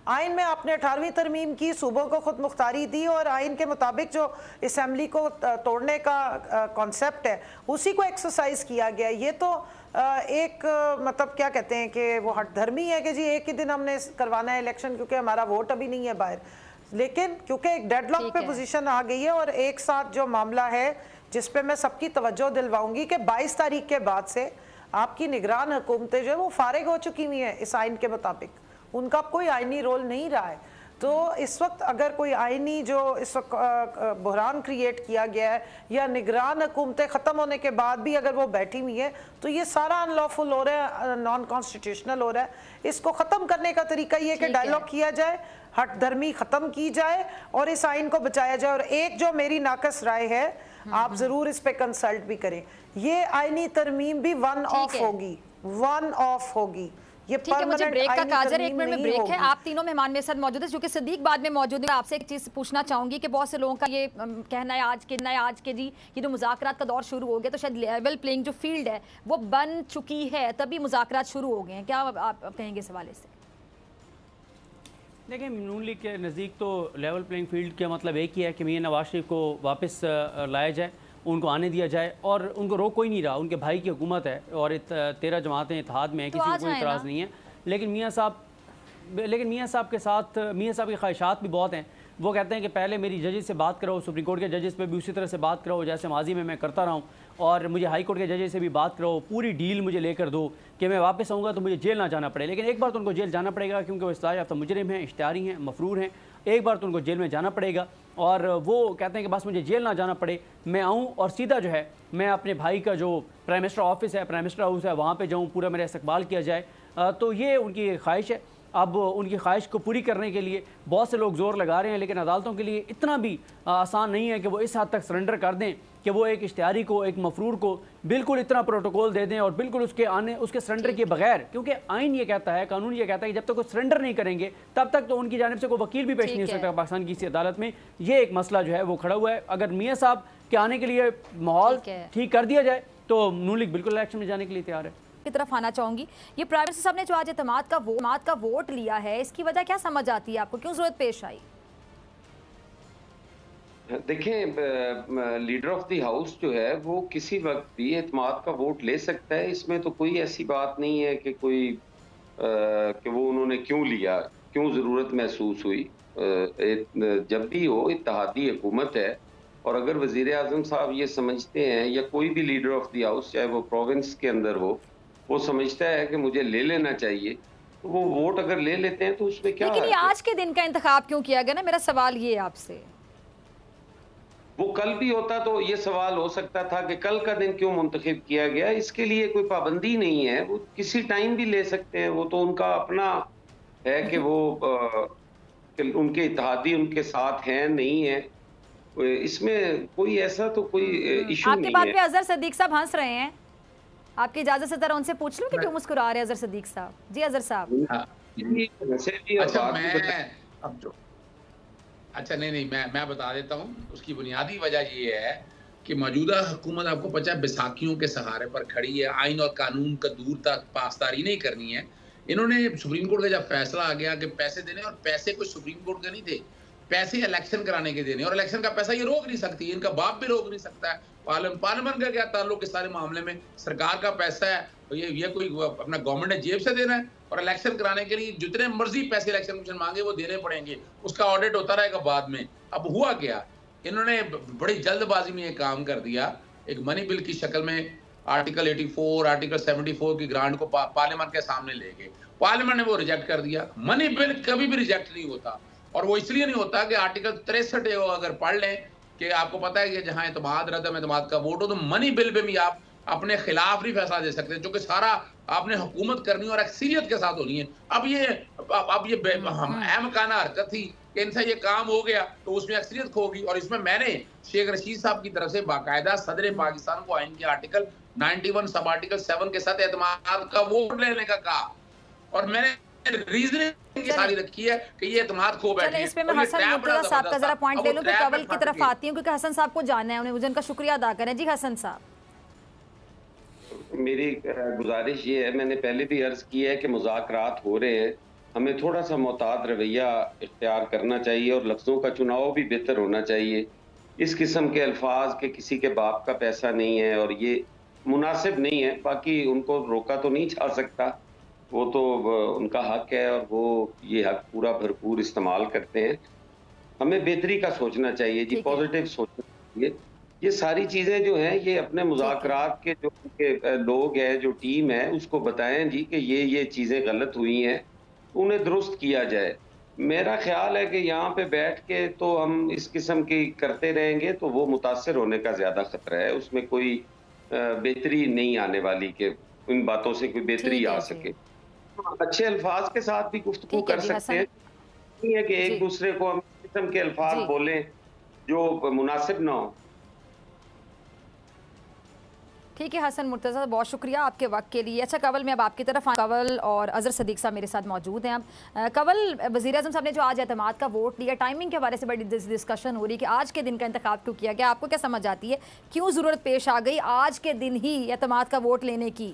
आइन में आपने 18वीं तरमीम की, सूबों को खुद मुख्तारी दी और आइन के मुताबिक जो असम्बली को तोड़ने का कॉन्सेप्ट है उसी को एक्सरसाइज किया गया। ये तो एक मतलब क्या कहते हैं कि वो हठधर्मी है कि जी एक ही दिन हमने करवाना है इलेक्शन क्योंकि हमारा वोट अभी नहीं है बाहर। लेकिन क्योंकि एक डेडलॉक पे पोजीशन आ गई है और एक साथ जो मामला है जिस पे मैं सबकी तवज्जो दिलवाऊंगी कि 22 तारीख के बाद से आपकी निगरान हुकूमतें जो है वो फारिग हो चुकी हुई हैं इस आइन के मुताबिक, उनका कोई आइनी रोल नहीं रहा है। तो इस वक्त अगर कोई आइनी जो इस वक्त बहरान क्रिएट किया गया है या निगरान हुकूमतें ख़त्म होने के बाद भी अगर वो बैठी हुई है तो ये सारा अनलॉफुल हो रहा है, नॉन कॉन्स्टिट्यूशनल हो रहा है। इसको ख़त्म करने का तरीका ये कि डायलॉग किया जाए, हट धर्मी ख़त्म की जाए और इस आइन को बचाया जाए। और एक जो मेरी नाकस राय है, आप ज़रूर इस पर कंसल्ट भी करें, ये आइनी तरमीम भी वन ऑफ होगी, वन ऑफ होगी। ये ठीक है, मुझे ब्रेक का काजर 1 मिनट में ब्रेक है। आप तीनों मेहमान मेरे साथ मौजूद है, जो कि सिद्दीक बाद में मौजूद है। आपसे एक चीज़ पूछना चाहूंगी कि बहुत से लोगों का ये कहना है आज के जी ये जो मुज़ाकरात का दौर शुरू हो गया तो शायद लेवल प्लेइंग जो फील्ड है वो बन चुकी है, तभी मुज़ाकरात शुरू हो गए हैं। क्या आप कहेंगे इस हवाले से? देखिए, नून लीग के नज़दीक तो लेवल प्लेइंग फील्ड का मतलब एक ही है कि मियां नवाज शरीफ को वापस लाया जाए, उनको आने दिया जाए और उनको रोक कोई नहीं रहा। उनके भाई की हुकूमत है और 13 जमातें इत्तेहाद में हैं, किसी को कोई इतराज़ नहीं है। लेकिन मियां साहब के साथ मियां साहब की ख्वाहिशात भी बहुत हैं। वो कहते हैं कि पहले मेरी जजेस से बात करो, सुप्रीम कोर्ट के जजेस पे भी उसी तरह से बात करो जैसे माजी में मैं करता रहा हूँ, और मुझे हाई कोर्ट के जजेस से भी बात करो, पूरी डील मुझे लेकर दो कि मैं वापस आऊँगा तो मुझे जेल ना जाना पड़े। लेकिन एक बार तो उनको जेल जाना पड़ेगा क्योंकि वो इस्लाह याफ्ता मुजरिम हैं, इश्तिहारी हैं, मफरूर हैं। एक बार तो उनको जेल में जाना पड़ेगा और वो कहते हैं कि बस मुझे जेल ना जाना पड़े, मैं आऊँ और सीधा जो है मैं अपने भाई का जो प्राइम मिनिस्टर ऑफिस है, प्राइम मिनिस्टर हाउस है, वहाँ पर जाऊँ, पूरा मेरा इस्तकबाल किया जाए। तो ये उनकी ख्वाहिश है। अब उनकी ख्वाहिश को पूरी करने के लिए बहुत से लोग जोर लगा रहे हैं, लेकिन अदालतों के लिए इतना भी आसान नहीं है कि वो इस हद तक सरेंडर कर दें कि वो एक इश्तिहारी को, एक मफरूर को बिल्कुल इतना प्रोटोकॉल दे दें और बिल्कुल उसके सरेंडर के बगैर, क्योंकि आइन ये कहता है, कानून ये कहता है कि जब तक वो सरेंडर नहीं करेंगे तब तक तो उनकी जानिब से कोई वकील भी पेश नहीं हो सकता पाकिस्तान की इसी अदालत में। ये एक मसला जो है वो खड़ा हुआ है। अगर मियाँ साहब के आने के लिए माहौल ठीक कर दिया जाए तो नून लीग बिल्कुल इलेक्शन में जाने के लिए तैयार है। की तरफ आना चाहूंगी, ये प्राइम मिनिस्टर साहब ने जो आज एतमाद का वोट लिया है, इसकी वजह क्या समझ आती है आपको, क्यों जरूरत पेश आई? देखें, लीडर ऑफ द हाउस जो है वो किसी वक्त भी एतमाद का वोट ले सकता है। इसमें तो कोई ऐसी बात नहीं है कि कोई कि वो उन्होंने क्यों लिया, क्यों ज़रूरत महसूस हुई। जब भी हो, इत्तेहादी हुकूमत है और अगर वज़ीर आज़म साहब ये समझते हैं या कोई भी लीडर ऑफ द हाउस चाहे वो प्रोविंस के अंदर हो, वो समझता है कि मुझे ले लेना चाहिए, तो वो वोट अगर ले लेते हैं तो उसमें क्या। लेकिन ये आज के दिन का इंतखाब क्यों किया गया ना, मेरा सवाल ये है आपसे। वो कल भी होता तो ये सवाल हो सकता था कि कल का दिन क्यों मुंतखब किया गया। इसके लिए कोई पाबंदी नहीं है, वो किसी टाइम भी ले सकते हैं। वो तो उनका अपना है कि वो उनके इत्तेहादी उनके साथ हैं नहीं है, इसमें कोई ऐसा तो कोई इशू नहीं है। आपकी बात पे अजहर सदीक साहब हंस रहे हैं, आपकी इजाजत से जरा उनसे पूछ लूं कि क्यों मुस्कुरा रहे हैं अजहर सदीक साहब? जी अजहर साहब। अच्छा नहीं मैं बता देता हूँ। उसकी बुनियादी वजह ये है कि मौजूदा हुकूमत, आपको पता है, बैसाखियों के सहारे पर खड़ी है। आइन और कानून का दूर तक पासदारी नहीं करनी है। इन्होंने सुप्रीम कोर्ट का जब फैसला आ गया कि पैसे देने, और पैसे कुछ सुप्रीम कोर्ट के नहीं थे, पैसे इलेक्शन कराने के देने, और इलेक्शन का पैसा ये रोक नहीं सकती, इनका बाप भी रोक नहीं सकता है। पार्लियामेंट का क्या ताल्लुक इस सारे मामले में? सरकार का पैसा है, ये कोई अपना गवर्नमेंट ने जेब से देना है, और इलेक्शन कराने के लिए जितने मर्जी पैसे इलेक्शन कमीशन मांगे वो देने पड़ेंगे, उसका ऑडिट होता रहेगा बाद में। अब हुआ क्या, इन्होंने बड़ी जल्दबाजी में ये काम कर दिया, एक मनी बिल की शक्ल में आर्टिकल 84, आर्टिकल 74 की ग्रांट को पार्लियामेंट के सामने ले गए। पार्लियामेंट ने वो रिजेक्ट कर दिया। मनी बिल कभी भी रिजेक्ट नहीं होता, और वो इसलिए नहीं होता कि आर्टिकल 63 अगर पढ़ लें कि आपको पता है कि जहां एतमाद रद्दम एतमाद का वोट हो तो मनी बिल पे भी आप अपने खिलाफ नहीं फैसला दे सकते, जो कि सारा आपने हुकूमत करनी और अक्सरियत के साथ होनी है। अब ये अहमकाना हरकत थी कि इनसे ये काम हो गया तो उसमें अक्सरियत खोगी, और इसमें मैंने शेख रशीद साहब की तरफ से बाकायदा सदर पाकिस्तान को आइन के आर्टिकल 91 सब आर्टिकल 7 के साथ एतमाद का वोट लेने का कहा, और मैंने रीजनिंग सारी रखी है कि ये एतमाद खो बैठे। इस पे मैं हसन मुर्तजा साहब का जरा पॉइंट ले लूं, फिर कवल की तरफ आती हूं क्योंकि हसन साहब को जानना है, उन्हें मुझे उनका शुक्रिया अदा करें। जी हसन साहब, मेरी गुजारिश ये है, मैंने पहले भी अर्ज की है कि मुज़ाकरात हो रहे हैं, हमें थोड़ा सा मोहतात रवैया इख्तियार करना चाहिए और लफ्ज़ों का चुनाव भी बेहतर होना चाहिए। इस किस्म के अल्फाज के किसी के बाप का पैसा नहीं है और ये मुनासिब नहीं है। बाकी उनको रोका तो नहीं जा सकता, वो तो उनका हक है और वो ये हक पूरा भरपूर इस्तेमाल करते हैं। हमें बेहतरी का सोचना चाहिए जी, ठीक है। पॉजिटिव सोचना चाहिए। ये सारी चीज़ें जो हैं ये अपने मुज़ाकरात के जो उनके लोग हैं, जो टीम है, उसको बताएं जी कि ये चीज़ें गलत हुई हैं, उन्हें दुरुस्त किया जाए। मेरा ख्याल है कि यहाँ पे बैठ के तो हम इस किस्म की करते रहेंगे तो वो मुतासिर होने का ज़्यादा खतरा है। उसमें कोई बेहतरी नहीं आने वाली कि इन बातों से कोई बेहतरी ठीक आ है सके। जी। अच्छे अल्फाज के साथ भी गुफ्तगू ठीक है कर जी सकते हसन हैं, नहीं है कि जी एक दूसरे को हम इस किस्म के अल्फाज जी बोलें जो मुनासिब ना हो। ठीक है हसन मुर्तज़ा, बहुत शुक्रिया आपके वक्त के लिए। अच्छा कंवल, मैं अब आपकी तरफ कंवल और अज़हर सदीक साहब मेरे साथ मौजूद हैं। अब कंवल, वज़ीर-ए-आज़म साहब ने जो आज एतमाद का वोट लिया, टाइमिंग के हवाले से बड़ी डिस्कशन हो रही है कि आज के दिन का इंतखाब क्यों किया गया। आपको क्या समझ आती है, क्यों ज़रूरत पेश आ गई आज के दिन ही एतमाद का वोट लेने की?